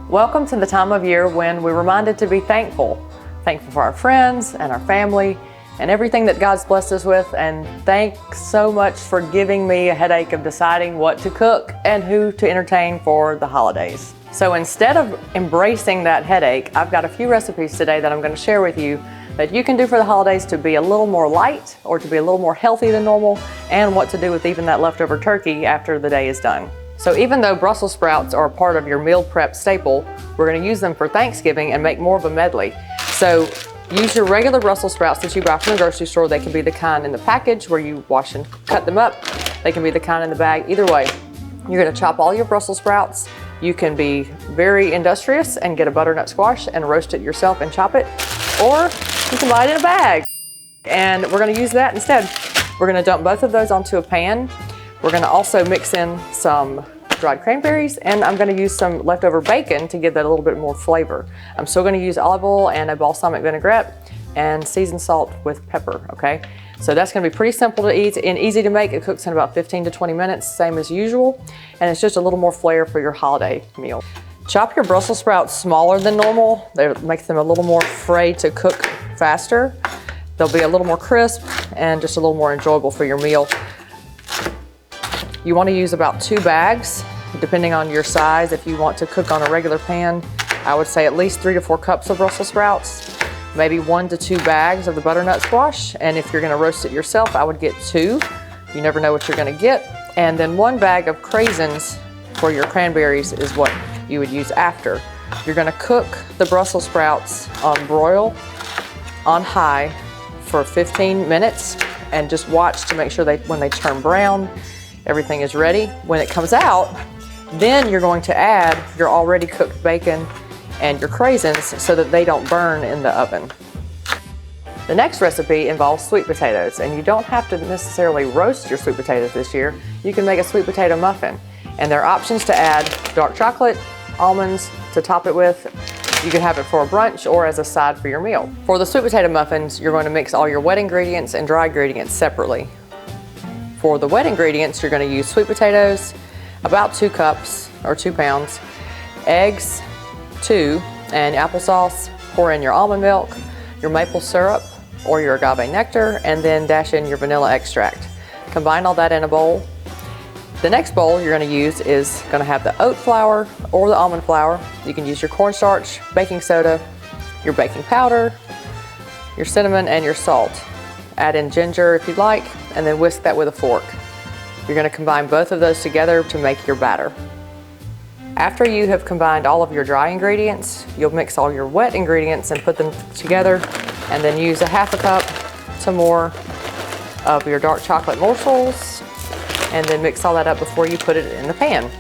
Welcome to the time of year when we're reminded to be thankful. Thankful for our friends and our family and everything that God's blessed us with, and thanks so much for giving me a headache of deciding what to cook and who to entertain for the holidays. So instead of embracing that headache, I've got a few recipes today that I'm going to share with you that you can do for the holidays to be a little more light or to be a little more healthy than normal, and what to do with even that leftover turkey after the day is done. So even though Brussels sprouts are a part of your meal prep staple, we're going to use them for Thanksgiving and make more of a medley. So use your regular Brussels sprouts that you buy from the grocery store. They can be the kind in the package where you wash and cut them up. They can be the kind in the bag. Either way, you're going to chop all your Brussels sprouts. You can be very industrious and get a butternut squash and roast it yourself and chop it, or you can buy it in a bag. And we're going to use that instead. We're going to dump both of those onto a pan. We're going to also mix in some dried cranberries, and I'm going to use some leftover bacon to give that a little bit more flavor. I'm still going to use olive oil and a balsamic vinaigrette and seasoned salt with pepper, okay? So that's going to be pretty simple to eat and easy to make. It cooks in about 15 to 20 minutes, same as usual, and it's just a little more flair for your holiday meal. Chop your Brussels sprouts smaller than normal. That makes them a little more frayed to cook faster. They'll be a little more crisp and just a little more enjoyable for your meal. You want to use about 2 bags, depending on your size. If you want to cook on a regular pan, I would say at least 3 to 4 cups of Brussels sprouts, maybe 1 to 2 bags of the butternut squash. And if you're going to roast it yourself, I would get 2. You never know what you're going to get. And then 1 bag of craisins for your cranberries is what you would use after. You're going to cook the Brussels sprouts on broil on high for 15 minutes and just watch to make sure when they turn brown, everything is ready. When it comes out, then you're going to add your already cooked bacon and your craisins so that they don't burn in the oven. The next recipe involves sweet potatoes, and you don't have to necessarily roast your sweet potatoes this year. You can make a sweet potato muffin, and there are options to add dark chocolate, almonds to top it with. You can have it for a brunch or as a side for your meal. For the sweet potato muffins, you're going to mix all your wet ingredients and dry ingredients separately. For the wet ingredients, you're going to use sweet potatoes, about 2 cups or 2 pounds, eggs, 2, and applesauce. Pour in your almond milk, your maple syrup, or your agave nectar, and then dash in your vanilla extract. Combine all that in a bowl. The next bowl you're going to use is going to have the oat flour or the almond flour. You can use your cornstarch, baking soda, your baking powder, your cinnamon, and your salt. Add in ginger if you'd like, and then whisk that with a fork. You're going to combine both of those together to make your batter. After you have combined all of your dry ingredients, you'll mix all your wet ingredients and put them together, and then use a 1/2 cup to more of your dark chocolate morsels, and then mix all that up before you put it in the pan.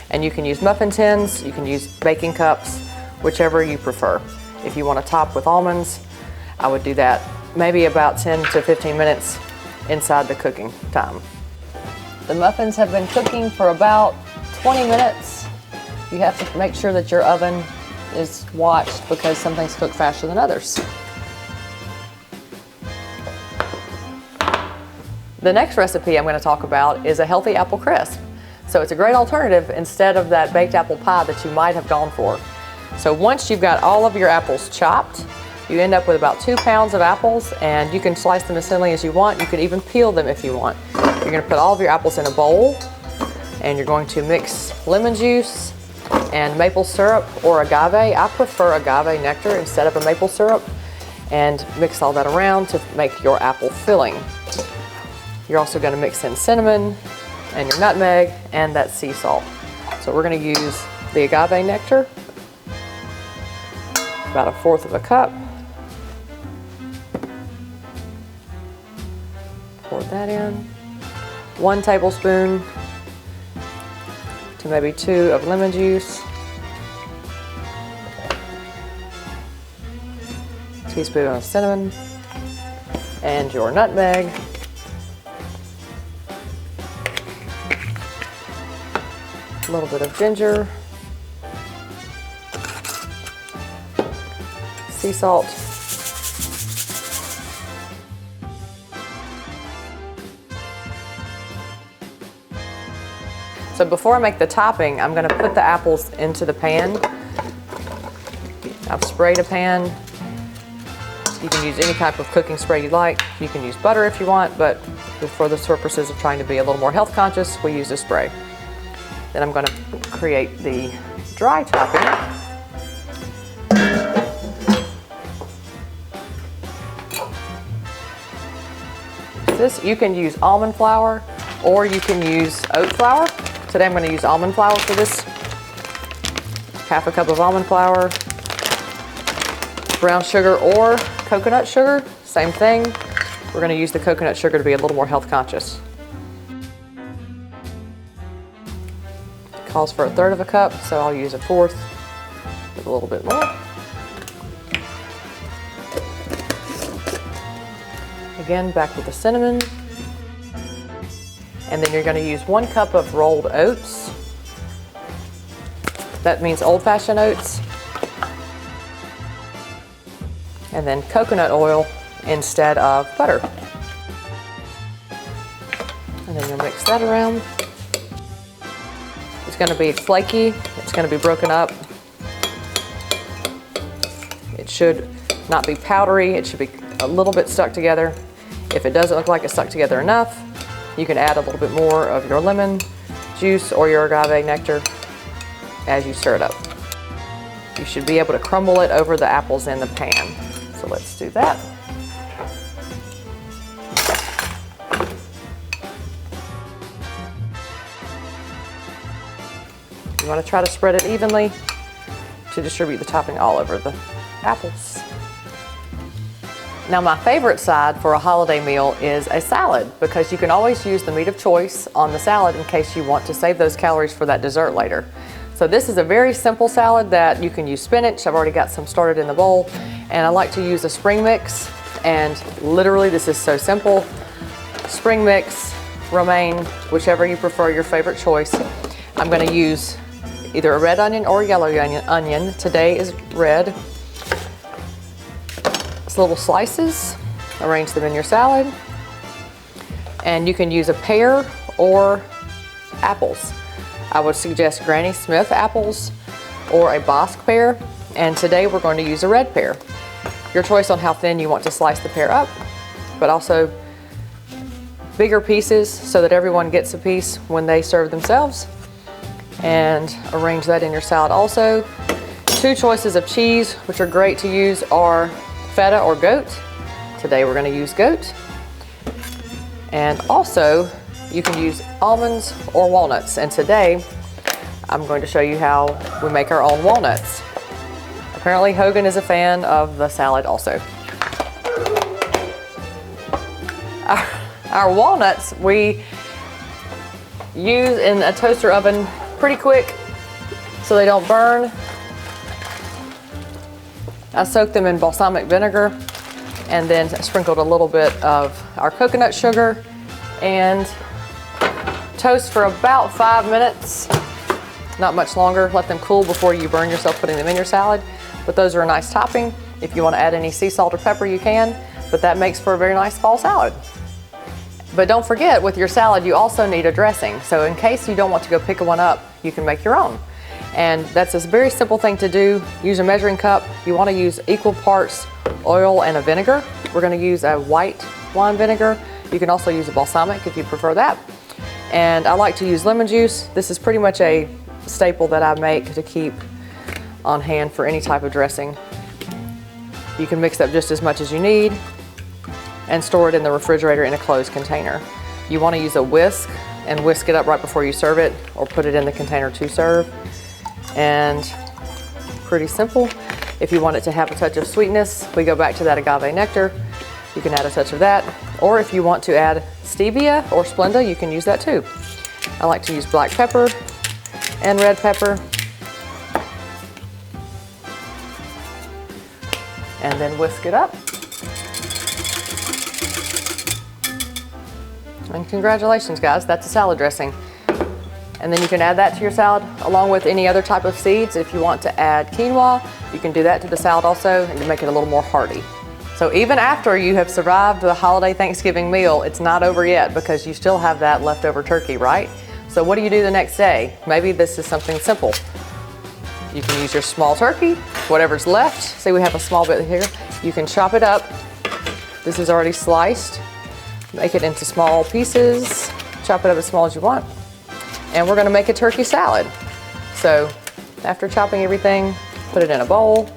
And you can use muffin tins, you can use baking cups, whichever you prefer. If you want to top with almonds, I would do that maybe about 10 to 15 minutes inside the cooking time. The muffins have been cooking for about 20 minutes. You have to make sure that your oven is watched because some things cook faster than others. The next recipe I'm going to talk about is a healthy apple crisp. So it's a great alternative instead of that baked apple pie that you might have gone for. So once you've got all of your apples chopped, you end up with about 2 pounds of apples, and you can slice them as thinly as you want. You can even peel them if you want. You're going to put all of your apples in a bowl, and you're going to mix lemon juice and maple syrup or agave. I prefer agave nectar instead of a maple syrup, and mix all that around to make your apple filling. You're also going to mix in cinnamon and your nutmeg and that sea salt. So we're going to use the agave nectar, about 1/4 cup. Pour that in. 1 tablespoon to maybe 2 of lemon juice. Teaspoon of cinnamon and your nutmeg. A little bit of ginger. Sea salt. So before I make the topping, I'm going to put the apples into the pan I've sprayed a pan. You can use any type of cooking spray you like. You can use butter if you want, but for the purposes of trying to be a little more health conscious, we use a spray. Then I'm going to create the dry topping. This, you can use almond flour or you can use oat flour. Today I'm going to use almond flour for this. Half a cup of almond flour, brown sugar or coconut sugar, same thing. We're going to use the coconut sugar to be a little more health conscious. It calls for 1/3 of a cup, so I'll use 1/4 with a little bit more. Again, back with the cinnamon. And then you're going to use 1 cup of rolled oats. That means old-fashioned oats. And then coconut oil instead of butter. And then you'll mix that around. It's going to be flaky. It's going to be broken up. It should not be powdery. It should be a little bit stuck together. If it doesn't look like it's stuck together enough, you can add a little bit more of your lemon juice or your agave nectar as you stir it up. You should be able to crumble it over the apples in the pan. So let's do that. You want to try to spread it evenly to distribute the topping all over the apples. Now my favorite side for a holiday meal is a salad, because you can always use the meat of choice on the salad in case you want to save those calories for that dessert later. So this is a very simple salad that you can use spinach. I've already got some started in the bowl, and I like to use a spring mix, and literally this is so simple. Spring mix, romaine, whichever you prefer, your favorite choice. I'm going to use either a red onion or a yellow onion. Today is red. Little slices, arrange them in your salad, and you can use a pear or apples. I would suggest Granny Smith apples or a Bosc pear, and today we're going to use a red pear. Your choice on how thin you want to slice the pear up, but also bigger pieces so that everyone gets a piece when they serve themselves, and arrange that in your salad also. 2 choices of cheese which are great to use are feta or goat. Today we're going to use goat. And also you can use almonds or walnuts, and today I'm going to show you how we make our own walnuts. Apparently Hogan is a fan of the salad also. Our walnuts we use in a toaster oven pretty quick so they don't burn. I soaked them in balsamic vinegar and then sprinkled a little bit of our coconut sugar and toast for about 5 minutes, not much longer. Let them cool before you burn yourself putting them in your salad. But those are a nice topping. If you want to add any sea salt or pepper, you can, but that makes for a very nice fall salad. But don't forget, with your salad, you also need a dressing. So in case you don't want to go pick one up, you can make your own. And that's a very simple thing to do. Use a measuring cup. You want to use equal parts oil and a vinegar. We're going to use a white wine vinegar. You can also use a balsamic if you prefer that. And I like to use lemon juice. This is pretty much a staple that I make to keep on hand for any type of dressing. You can mix up just as much as you need and store it in the refrigerator in a closed container. You want to use a whisk and whisk it up right before you serve it, or put it in the container to serve. And pretty simple. If you want it to have a touch of sweetness, we go back to that agave nectar. You can add a touch of that, or if you want to add stevia or Splenda, you can use that too. I like to use black pepper and red pepper, and then whisk it up. And congratulations guys, that's a salad dressing. And then you can add that to your salad along with any other type of seeds. If you want to add quinoa, you can do that to the salad also, and you make it a little more hearty. So even after you have survived the holiday Thanksgiving meal, it's not over yet, because you still have that leftover turkey, right? So what do you do the next day? Maybe this is something simple. You can use your small turkey, whatever's left. Say we have a small bit here. You can chop it up. This is already sliced. Make it into small pieces. Chop it up as small as you want. And we're gonna make a turkey salad. So after chopping everything, put it in a bowl.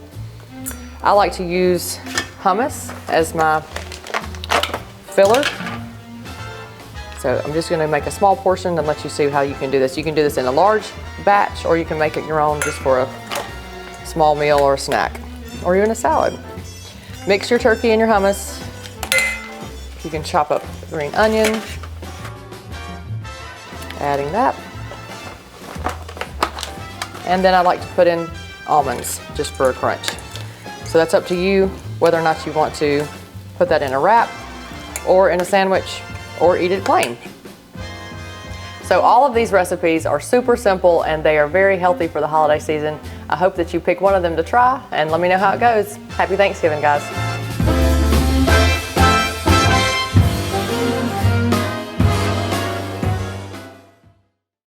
I like to use hummus as my filler. So I'm just gonna make a small portion and let you see how you can do this. You can do this in a large batch, or you can make it your own just for a small meal or a snack, or even a salad. Mix your turkey and your hummus. You can chop up green onion, adding that. And then I like to put in almonds just for a crunch. So that's up to you whether or not you want to put that in a wrap or in a sandwich or eat it plain. So all of these recipes are super simple and they are very healthy for the holiday season. I hope that you pick one of them to try and let me know how it goes. Happy Thanksgiving, guys.